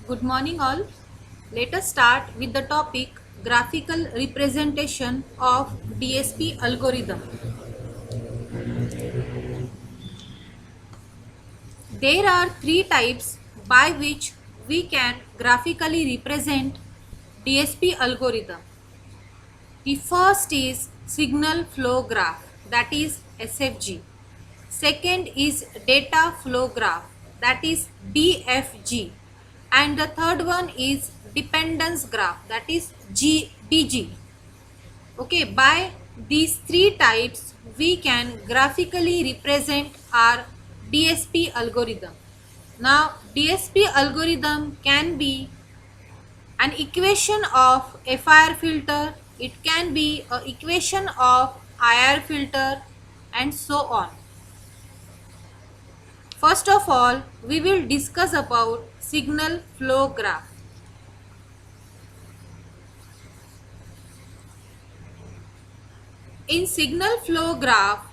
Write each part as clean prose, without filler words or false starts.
Good morning all. Let us start with the topic graphical representation of DSP algorithm. There are three types by which we can graphically represent DSP algorithm. The first is signal flow graph, that is SFG. Second is data flow graph, that is DFG. And the third one is dependence graph, that is DG. Okay, by these three types we can graphically represent our DSP algorithm. Now DSP algorithm can be an equation of FIR filter, it can be an equation of IR filter, and so on. First of all, we will discuss about signal flow graph. In signal flow graph,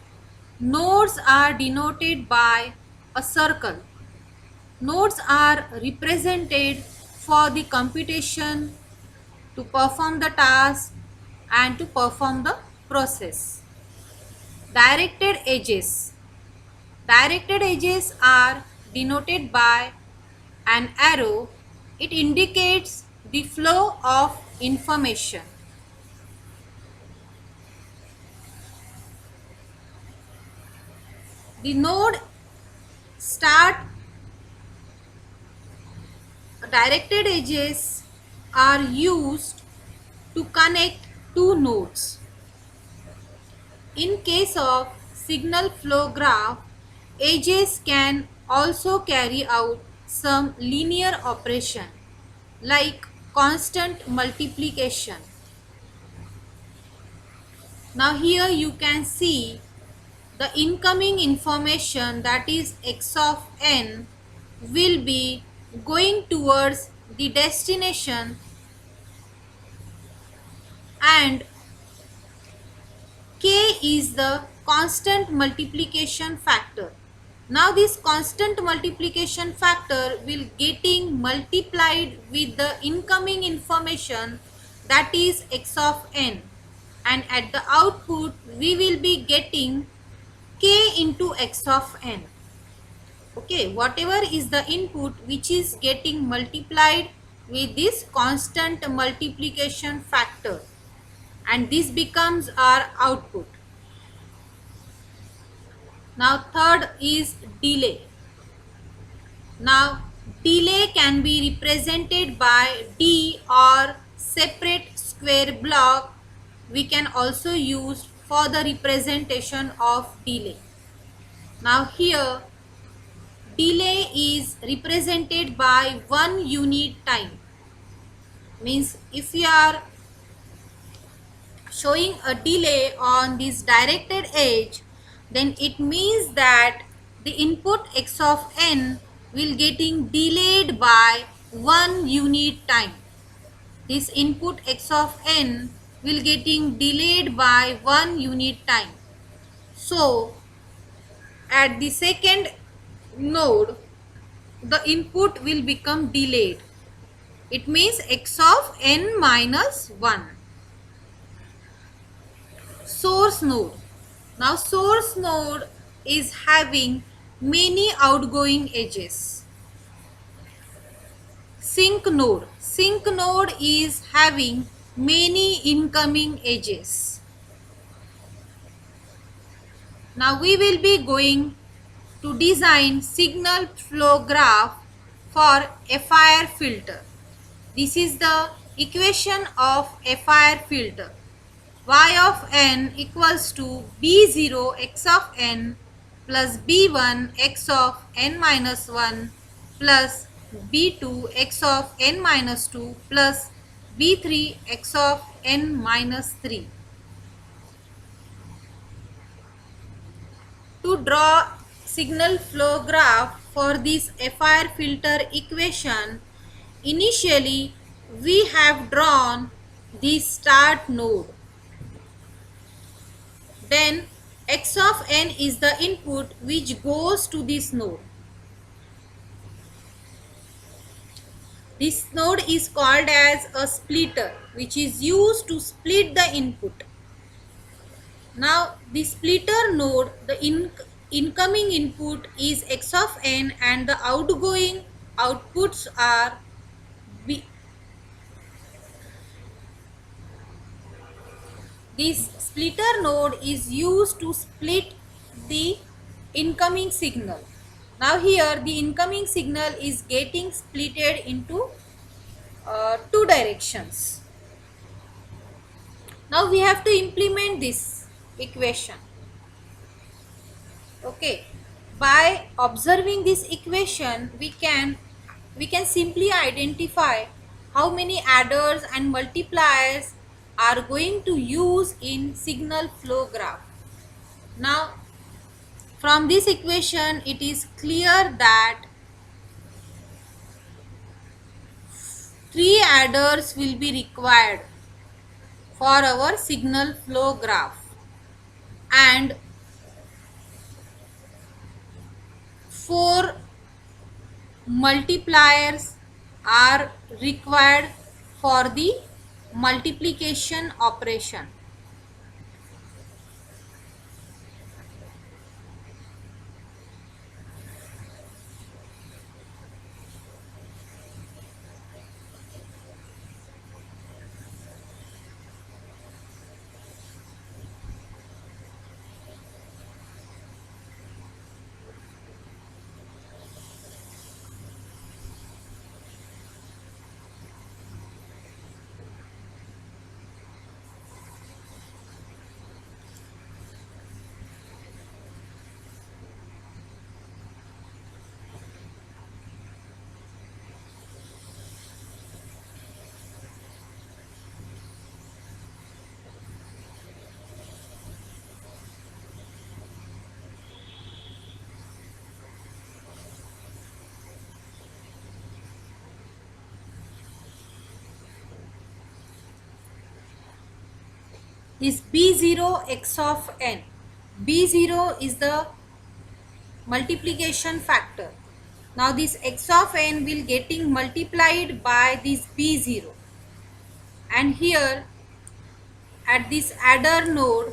nodes are denoted by a circle. Nodes are represented for the computation, to perform the task and to perform the process. Directed edges. Directed edges are denoted by an arrow. It indicates the flow of information. The node start directed edges are used to connect two nodes. In case of signal flow graph, edges can also carry out some linear operation like constant multiplication. Now here you can see the incoming information, that is x of n, will be going towards the destination, and k is the constant multiplication factor. Now this constant multiplication factor will getting multiplied with the incoming information, that is x of n, and at the output we will be getting k into x of n. Okay, whatever is the input which is getting multiplied with this constant multiplication factor, and this becomes our output. Now third is delay. Now delay can be represented by D or separate square block. We can also use for the representation of delay. Now here delay is represented by 1 unit time. Means if you are showing a delay on this directed edge, then it means that the input x of n will getting delayed by 1 unit time. This input x of n will getting delayed by 1 unit time. So at the second node the input will become delayed. It means x of n minus 1. Source node. Now source node is having many outgoing edges. Sink node. Sink node is having many incoming edges. Now we will be going to design signal flow graph for FIR filter. This is the equation of FIR filter. Y of n equals to b0 x of n plus b1 x of n minus 1 plus b2 x of n minus 2 plus b3 x of n minus 3. To draw signal flow graph for this FIR filter equation, initially we have drawn the start node. Then x of n is the input which goes to this node. This node is called as a splitter, which is used to split the input. Now the splitter node, the incoming input is x of n and the outgoing outputs are b. This splitter node is used to split the incoming signal. Now here the incoming signal is getting splitted into two directions. Now we have to implement this equation. Okay, by observing this equation we can simply identify how many adders and multipliers are going to use in signal flow graph. Now from this equation it is clear that 3 adders will be required for our signal flow graph and 4 multipliers are required for the multiplication operation. Is B0 x of n. B0 is the multiplication factor. Now this x of n will getting multiplied by this B0, and here at this adder node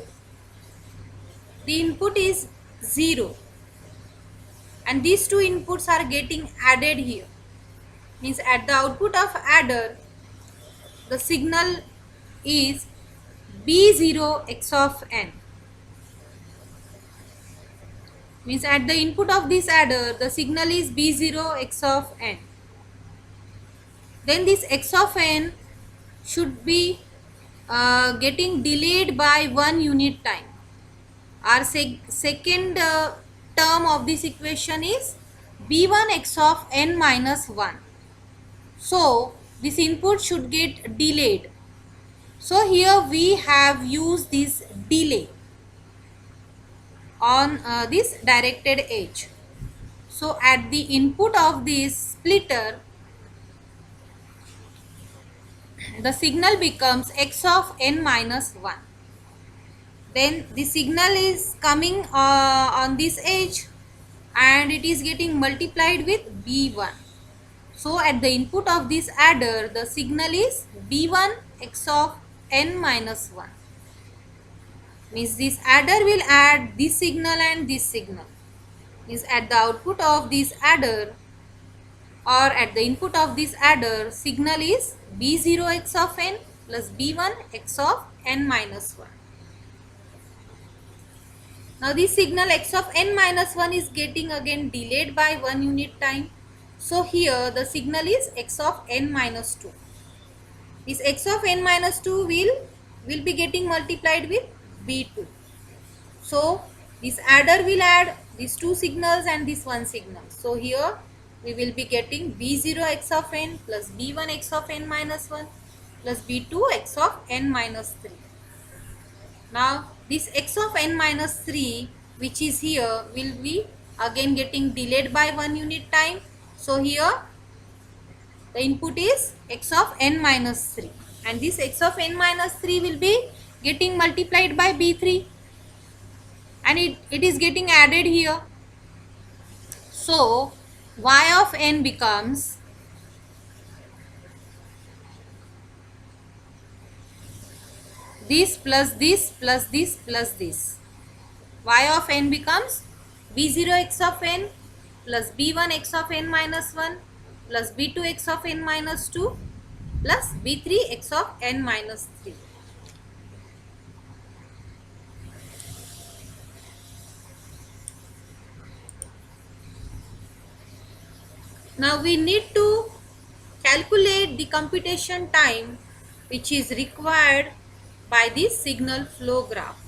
the input is 0 and these two inputs are getting added here. Means at the output of adder the signal is B0 x of n. Means at the input of this adder the signal is B0 x of n. Then this x of n should be getting delayed by 1 unit time. Our second term of this equation is B1 x of n minus 1. So this input should get delayed. So here we have used this delay on this directed edge. So at the input of this splitter the signal becomes x of n minus 1. Then the signal is coming on this edge and it is getting multiplied with B1. So at the input of this adder the signal is B1 x of n minus 1. Means this adder will add this signal and this signal. Means at the output of this adder or at the input of this adder signal is B0 x of n plus B1 x of n minus 1. Now this signal x of n minus 1 is getting again delayed by 1 unit time. So here the signal is x of n minus 2. This x of n minus 2 will be getting multiplied with B2. So this adder will add these two signals and this one signal. So here we will be getting B0 x of n plus B1 x of n minus 1 plus B2 x of n minus 3. Now this x of n minus 3 which is here will be again getting delayed by 1 unit time. So here the input is x of n minus 3 and this x of n minus 3 will be getting multiplied by B3 and it is getting added here. So y of n becomes this plus this plus this plus this. Y of n becomes b0 x of n plus b1 x of n minus 1 plus b2 x of n minus 2 plus b3 x of n minus 3. Now we need to calculate the computation time which is required by the signal flow graph.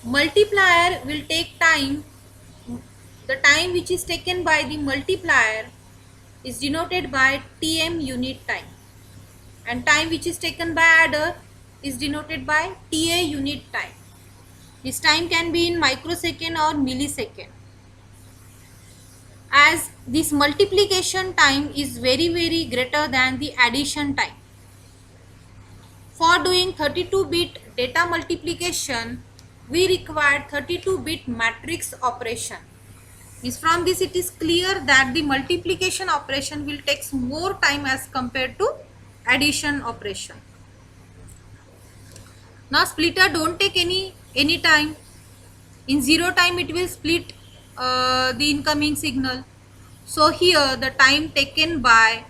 Multiplier will take time. The time which is taken by the multiplier is denoted by Tm unit time, and time which is taken by adder is denoted by Ta unit time. This time can be in microsecond or millisecond. As this multiplication time is very greater than the addition time. For doing 32-bit data multiplication, we require 32-bit matrix operation. From this it is clear that the multiplication operation will take more time as compared to addition operation. Now splitter don't take any time. In 0 time it will split the incoming signal. So here the time taken by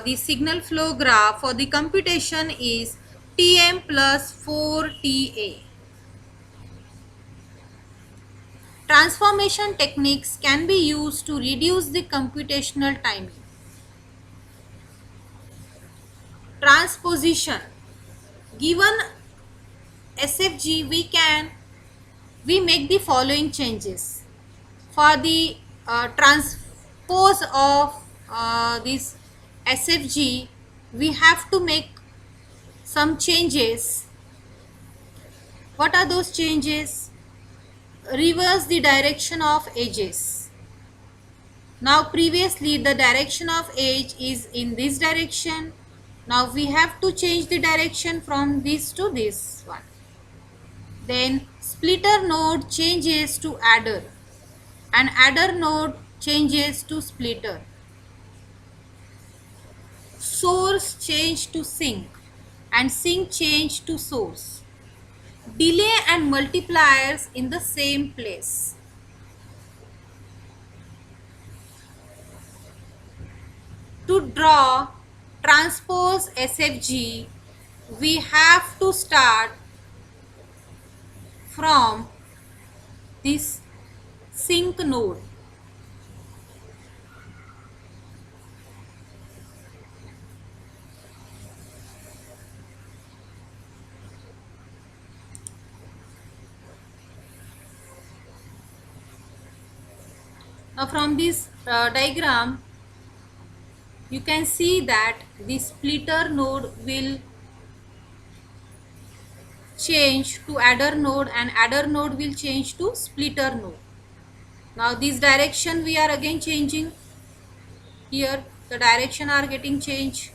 the signal flow graph for the computation is Tm plus 4Ta. Transformation techniques can be used to reduce the computational timing. Transposition. Given SFG, we make the following changes. For the transpose of this SFG, we have to make some changes. What are those changes? Reverse the direction of edges. Now previously the direction of edge is in this direction. Now we have to change the direction from this to this one. Then splitter node changes to adder, and adder node changes to splitter. Source change to sink, and sink change to source. Delay and multipliers in the same place. To draw transpose SFG, we have to start from this sink node. Now from this diagram, you can see that the splitter node will change to adder node, and adder node will change to splitter node. Now this direction we are again changing. Here the direction are getting changed.